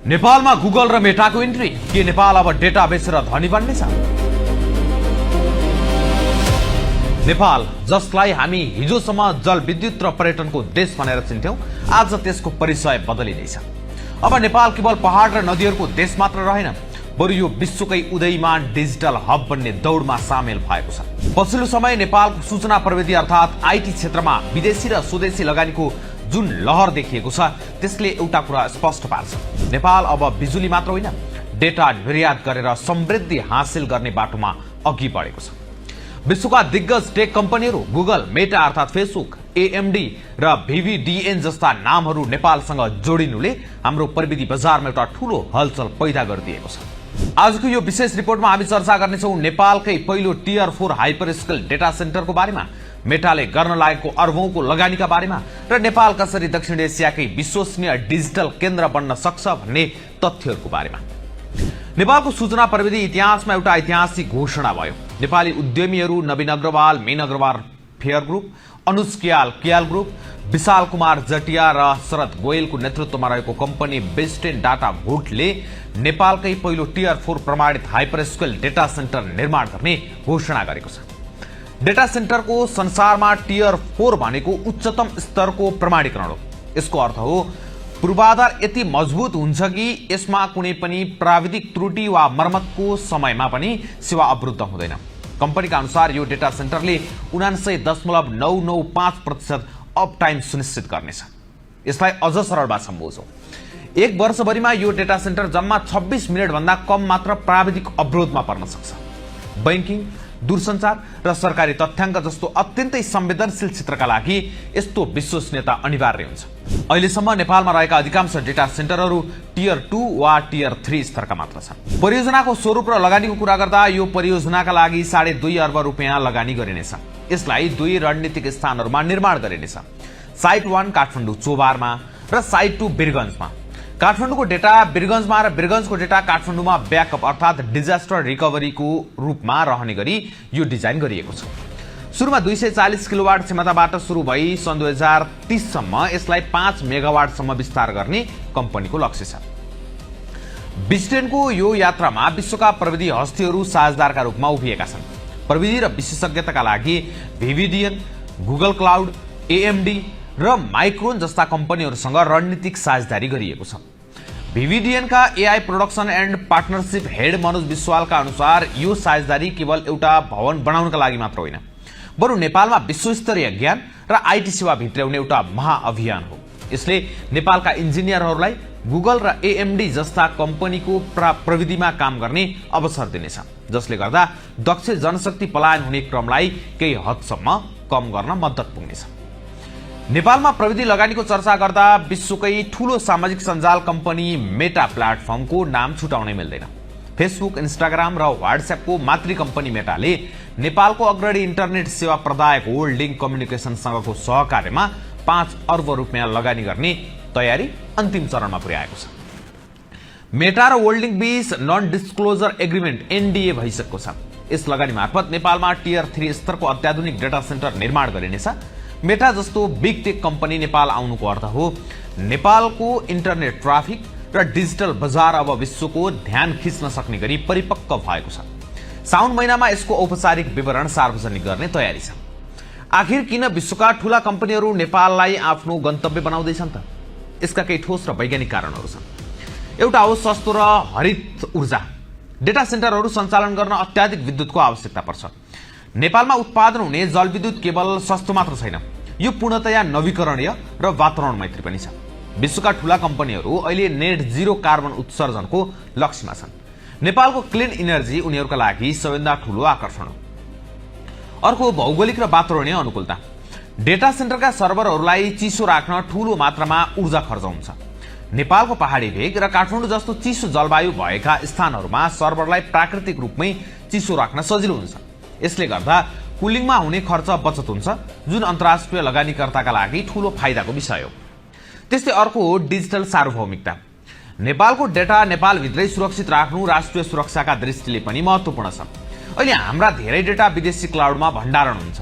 नेपालमा गुगल र मेटाको इन्ट्री, के नेपाल अब डेटा बेचेर धनी बन्नेछ? नेपाल, जसलाई हामी हिजोसम्म जलविद्युत र पर्यटनको देश भनेर चिन्थ्यौं, आज त्यसको परिचय बदलिँदैछ। अब नेपाल केवल पहाड र नदीहरूको देश मात्र रहेन, बरु यो विश्वकै उदयमान डिजिटल हब बन्ने दौडमा सामेल भएको छ। पछिल्लो समय नेपालको सूचना प्रविधि अर्थात् आईटी क्षेत्रमा विदेशी र स्वदेशी लगानीको जुन लहर देखिएको छ, त्यसले एउटा कुरा स्पष्ट पार्छ। नेपाल अब बिजुली मात्र होइन, डेटा निर्यात गरेर समृद्धि हासिल गर्ने बाटोमा अघि बढेको छ। विश्वका दिग्गज टेक कम्पनीहरू गुगल, मेटा अर्थात् फेसबुक, एएमडी र भीवीडीएन जस्ता नामहरू नेपालसँग जोडिनुले हाम्रो प्रविधि बजारमा एउटा ठूलो हलचल पैदा गरिदिएको छ। आजको यो विशेष रिपोर्टमा हामी चर्चा गर्नेछौँ नेपालकै पहिलो टियर 4 हाइपर स्केल डेटा सेन्टरको बारेमा, मेटाले गर्न लागेको अर्बौंको लगानीका बारेमा र नेपाल कसरी दक्षिण एसियाकै विश्वसनीय डिजिटल केन्द्र बन्न सक्छ भन्ने तथ्यहरूको बारेमा। नेपालको सूचना प्रविधि इतिहासमा एउटा ऐतिहासिक घोषणा भयो। नेपाली उद्यमीहरू नवीन अग्रवाल, मीन अग्रवाल फेयर ग्रुप, अनुज कियाल ग्रुप, विशाल कुमार जटिया र शरद गोयलको नेतृत्वमा रहेको कम्पनी बेस्टेन डाटा भोटले नेपालकै पहिलो टियर 4 प्रमाणित हाइपर स्केल डेटा सेन्टर निर्माण गर्ने घोषणा गरेको छ। डेटा सेन्टरको संसारमा टियर 4 भनेको उच्चतम स्तरको प्रमाणीकरण हो। यसको अर्थ हो पूर्वाधार यति मजबुत हुन्छ कि यसमा कुनै पनि प्राविधिक त्रुटि वा मर्मतको समयमा पनि सेवा अवरुद्ध हुँदैन। कम्पनीका अनुसार यो डेटा सेन्टरले 99.995% अप टाइम सुनिश्चित गर्नेछ। यसलाई अझ सरल भाषामा बुझौं, एक वर्षभरिमा यो डेटा सेन्टर जम्मा 26 मिनेट भन्दा कम मात्र प्राविधिक अवरोधमा पर्न सक्छ। बैंकिङ, दूरसञ्चार र सरकारी तथ्याङ्क जस्तो अत्यन्तै संवेदनशील क्षेत्रका लागि यस्तो विश्वसनीयता अनिवार्य हुन्छ। अहिलेसम्म नेपालमा रहेका अधिकांश डेटा सेन्टरहरू टियर 2 वा टियर 3 स्तरका मात्र छन्। परियोजनाको स्वरूप र लगानीको कुरा गर्दा यो परियोजनाका लागि 2.5 अर्ब रुपियाँ लगानी गरिनेछ। यसलाई 2 रणनीतिक स्थानहरूमा निर्माण गरिनेछ। साइट 1 काठमाडौँ चोबारमा र साइट 2 वीरगञ्जमा। काठमाडौँको डेटा वीरगञ्जमा र वीरगञ्जको डेटा काठमाडौँमा ब्याकअप अर्थात् डिजास्टर रिकभरीको रूपमा रहने गरी यो डिजाइन गरिएको छ। सुरुमा 240 किलोवाट क्षमताबाट सुरु भई सन् 2030 सम्म यसलाई 5 मेगावाटसम्म विस्तार गर्ने कम्पनीको लक्ष्य छ। बिस्टेनको यो यात्रामा विश्वका प्रविधि हस्तीहरू साझेदारका रूपमा उभिएका छन्। प्रविधि र विशेषज्ञताका लागि भीवीडीएन, गुगल क्लाउड, एएमडी र माइक्रोन जस्ता कम्पनीहरूसँग रणनीतिक साझेदारी गरिएको छ। भीवीडीएनका AI production and partnership head Manoj विश्वालका अनुसार यो साझेदारी केवल एउटा भवन बनाउनका लागि मात्र होइन, बरु नेपालमा विश्वस्तरीय ज्ञान र आईटी सेवा भित्राउने एउटा महाअभियान हो। यसले नेपालका इन्जिनियरहरूलाई गुगल र एएमडी जस्ता कम्पनीको प्रविधिमा काम गर्ने अवसर दिनेछ, जसले गर्दा दक्ष जनशक्ति पलायन हुने क्रमलाई केही हदसम्म कम गर्न मद्दत पुग्नेछ। नेपालमा प्रविधि लगानीको चर्चा गर्दा विश्वकै ठूलो सामाजिक सञ्जाल कम्पनी मेटा प्लेटफर्मको नाम छुटाउनै मिल्दैन। फेसबुक, इन्स्टाग्राम र व्हाट्सएपको मातृ कम्पनी मेटाले नेपालको अग्रणी इन्टरनेट सेवा प्रदायक होल्डिङ कम्युनिकेसनसँगको सहकार्यमा 5 अर्ब रुपियाँ लगानी गर्ने तयारी अन्तिम चरणमा पुर्याएको छ। मेटा र होल्डिङ बीच नन डिस्क्लोजर एग्रिमेन्ट एनडीए भइसकेको छ। यस लगानी मार्फत नेपालमा टियर 3 स्तरको अत्याधुनिक डेटा सेन्टर निर्माण गरिनेछ। मेटा जस्तो बिग टेक कम्पनी नेपाल आउनुको अर्थ हो नेपालको इन्टरनेट ट्राफिक र डिजिटल बजार अब विश्वको ध्यान खिच्न सक्ने गरी परिपक्व भएको छ। साउन महिनामा यसको औपचारिक विवरण सार्वजनिक गर्ने तयारी छ। आखिर किन विश्वका ठूला कम्पनीहरू नेपाललाई आफ्नो गन्तव्य बनाउँदैछन् त? यसका केही ठोस र वैज्ञानिक कारणहरू छन्। एउटा हो सस्तो र हरित ऊर्जा। डेटा सेन्टरहरू सञ्चालन गर्न अत्याधिक विद्युतको आवश्यकता पर्छ। नेपालमा उत्पादन हुने जलविद्युत केवल सस्तो मात्र छैन, यो पूर्णतया नवीकरणीय र वातावरण मैत्री पनि छ। विश्वका ठूला कम्पनीहरू अहिले नेट जीरो कार्बन उत्सर्जनको लक्ष्यमा छन्। नेपालको क्लिन इनर्जी उनीहरूका लागि सबैभन्दा ठूलो आकर्षण हो। अर्को भौगोलिक र वातावरणीय अनुकूलता। डेटा सेन्टरका सर्भरहरूलाई चिसो राख्न ठूलो मात्रामा ऊर्जा खर्च हुन्छ। नेपालको पहाडी भेग र काठमाडौँ जस्तो चिसो जलवायु भएका स्थानहरूमा सर्भरलाई प्राकृतिक रूपमै चिसो राख्न सजिलो हुन्छ। यसले गर्दा कुलिङमा हुने खर्च बचत हुन्छ, जुन अन्तर्राष्ट्रिय लगानीकर्ताका लागि ठूलो फाइदाको विषय हो। त्यस्तै अर्को हो डिजिटल सार्वभौमिकता। नेपालको डेटा नेपालभित्रै सुरक्षित राख्नु राष्ट्रिय सुरक्षाका दृष्टिले पनि महत्त्वपूर्ण छ। अहिले हाम्रा धेरै डेटा विदेशी क्लाउडमा भण्डारण हुन्छ।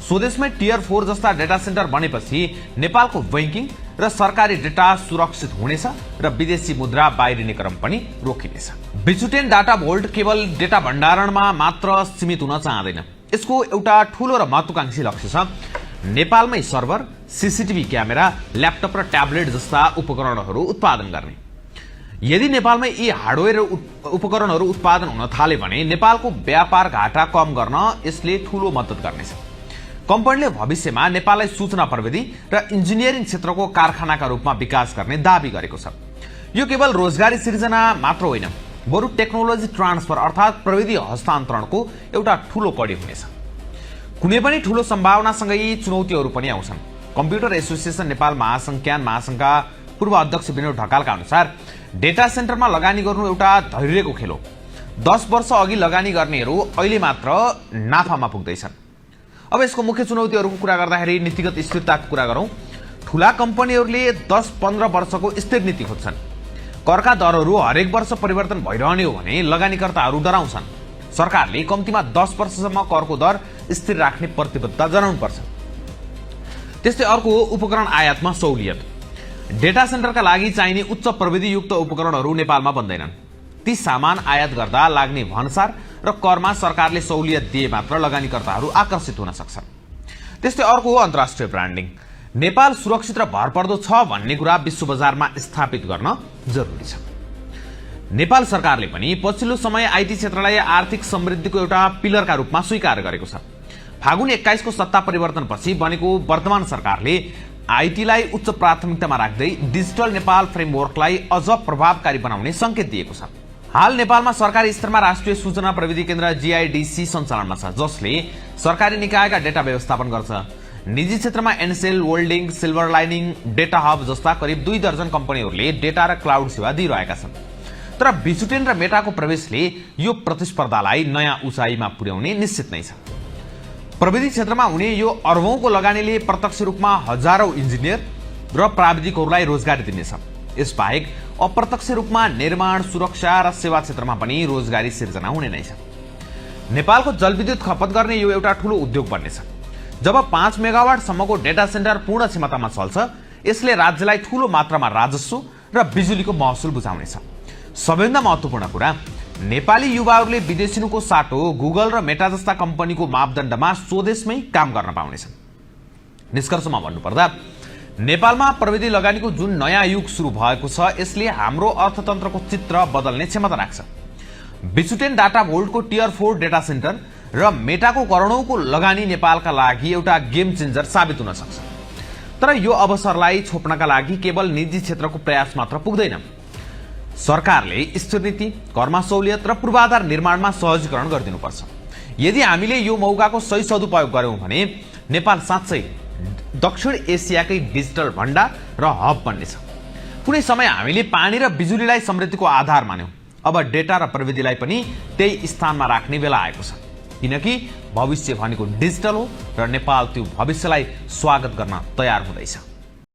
स्वदेशमै टियर 4 जस्ता डेटा सेन्टर बनेपछि नेपालको बैंकिङ र सरकारी डेटा सुरक्षित हुनेछ र विदेशी मुद्रा बाहिरिने क्रम पनि रोकिनेछ। बिजुटेन डाटा भोल्ट केवल डेटा भण्डारणमा मात्र सीमित हुन चाहँदैन। यसको एउटा ठूलो र महत्त्वाकांक्षी लक्ष्य छ नेपालमै सर्भर, सीसीटीभी क्यामेरा, ल्यापटप र ट्याब्लेट जस्ता उपकरणहरू उत्पादन गर्ने। यदि नेपालमै यी हार्डवेयर उपकरणहरू उत्पादन हुन थाले भने नेपालको व्यापार घाटा कम गर्न यसले ठूलो मद्दत गर्नेछ। कम्पनीले भविष्यमा नेपाललाई सूचना प्रविधि र इन्जिनियरिङ क्षेत्रको कारखानाका रूपमा विकास गर्ने दावी गरेको छ। यो केवल रोजगारी सिर्जना मात्र होइन, बरु टेक्नोलोजी ट्रान्सफर अर्थात् प्रविधि हस्तान्तरणको एउटा ठूलो कडी हुनेछ। कुनै पनि ठूलो सम्भावनासँगै चुनौतीहरू पनि आउँछन्। कम्प्युटर एसोसिएसन नेपाल महासंघ महासंघका पूर्व अध्यक्ष विनोद ढकालका अनुसार डेटा सेन्टरमा लगानी गर्नु एउटा धैर्यको खेल हो। 10 वर्ष अघि लगानी गर्नेहरू अहिले मात्र नाफामा पुग्दैछन्। अब यसको मुख्य चुनौतीहरूको कुरा गर्दाखेरि नीतिगत स्थिरताको कुरा गरौँ। ठूला कम्पनीहरूले 10-15 वर्षको स्थिर नीति खोज्छन्। करका दरहरू हरेक वर्ष परिवर्तन भइरहने हो भने लगानीकर्ताहरू डराउँछन्। सरकारले कम्तीमा 10 वर्षसम्म करको दर स्थिर राख्ने प्रतिबद्धता जनाउनुपर्छ। त्यस्तै अर्को उपकरण आयातमा सहुलियत। डेटा सेन्टरका लागि चाहिने उच्च प्रविधियुक्त उपकरणहरू नेपालमा बन्दैनन्। ती सामान आयात गर्दा लाग्ने भन्सार र करमा सरकारले सहुलियत दिए मात्र लगानीकर्ताहरू आकर्षित हुन सक्छन्। त्यस्तै अर्को हो अन्तर्राष्ट्रिय ब्रान्डिङ। नेपाल सुरक्षित र भरपर्दो छ भन्ने कुरा विश्व बजारमा स्थापित गर्न जरुरी छ। नेपाल सरकारले पनि पछिल्लो समय आईटी क्षेत्रलाई आर्थिक समृद्धिको एउटा पिलरका रूपमा स्वीकार गरेको छ। फागुन 21 को सत्ता परिवर्तनपछि बनेको वर्तमान सरकारले आईटीलाई उच्च प्राथमिकतामा राख्दै डिजिटल नेपाल फ्रेमवर्कलाई अझ प्रभावकारी बनाउने संकेत दिएको छ। हाल नेपालमा सरकारी स्तरमा राष्ट्रिय सूचना प्रविधि केन्द्र जीआईडीसी सञ्चालनमा छ, जसले सरकारी निकायका डेटा व्यवस्थापन गर्छ। निजी क्षेत्रमा Ncell, holding, silver lining, data hub जस्ता करिब 2 दर्जन कम्पनीहरूले डेटा र क्लाउड सेवा दिइरहेका छन्। तर बिजुटेन र मेटाको प्रवेशले यो प्रतिस्पर्धालाई नयाँ उचाइमा पुर्याउने निश्चित नै छ। प्रविधि क्षेत्रमा हुने यो अर्बौंको लगानीले प्रत्यक्ष रूपमा हजारौं इन्जिनियर र प्राविधिकहरूलाई रोजगारी दिनेछ। यसबाहेक अप्रत्यक्ष रूपमा निर्माण, सुरक्षा र सेवा क्षेत्रमा पनि रोजगारी सिर्जना हुने नै छ। नेपालको जलविद्युत खपत गर्ने यो एउटा ठूलो उद्योग बन्नेछ। जब 5 मेगावाट सम्मको डेटा सेन्टर पूर्ण क्षमतामा चल्छ, यसले राज्यलाई ठूलो मात्रामा राजस्व र बिजुलीको महसुल बुझाउनेछ। सबैभन्दा महत्त्वपूर्ण कुरा, नेपाली युवाहरूले विदेशीको साटो गुगल र मेटा जस्ता कम्पनीको मापदण्डमा स्वदेशमै काम गर्न पाउनेछन्। निष्कर्षमा भन्नुपर्दा नेपालमा प्रविधि लगानीको जुन नयाँ युग सुरु भएको छ, यसले हाम्रो अर्थतन्त्रको चित्र बदल्ने क्षमता राख्छ। बिजुटेन डाटा भोल्टको टियर 4 डेटा सेन्टर र मेटाको करोडौंको लगानी नेपालका लागि एउटा गेम चेन्जर साबित हुन सक्छ। तर यो अवसरलाई छोप्नका लागि केवल निजी क्षेत्रको प्रयास मात्र पुग्दैन। सरकारले स्थिर नीति, करमा सहुलियत र पूर्वाधार निर्माणमा सहजीकरण गरिदिनुपर्छ। यदि हामीले यो मौकाको सही सदुपयोग गर्यौं भने नेपाल साँच्चै दक्षिण एसियाकै डिजिटल भण्डार र हब बन्नेछ। कुनै समय हामीले पानी र बिजुलीलाई समृद्धिको आधार मान्यौं। अब डेटा र प्रविधिलाई पनि त्यही स्थानमा राख्ने बेला आएको छ, किनकि भविष्य भनेको डिजिटल हो र नेपाल त्यो भविष्यलाई स्वागत गर्न तयार हुँदैछ।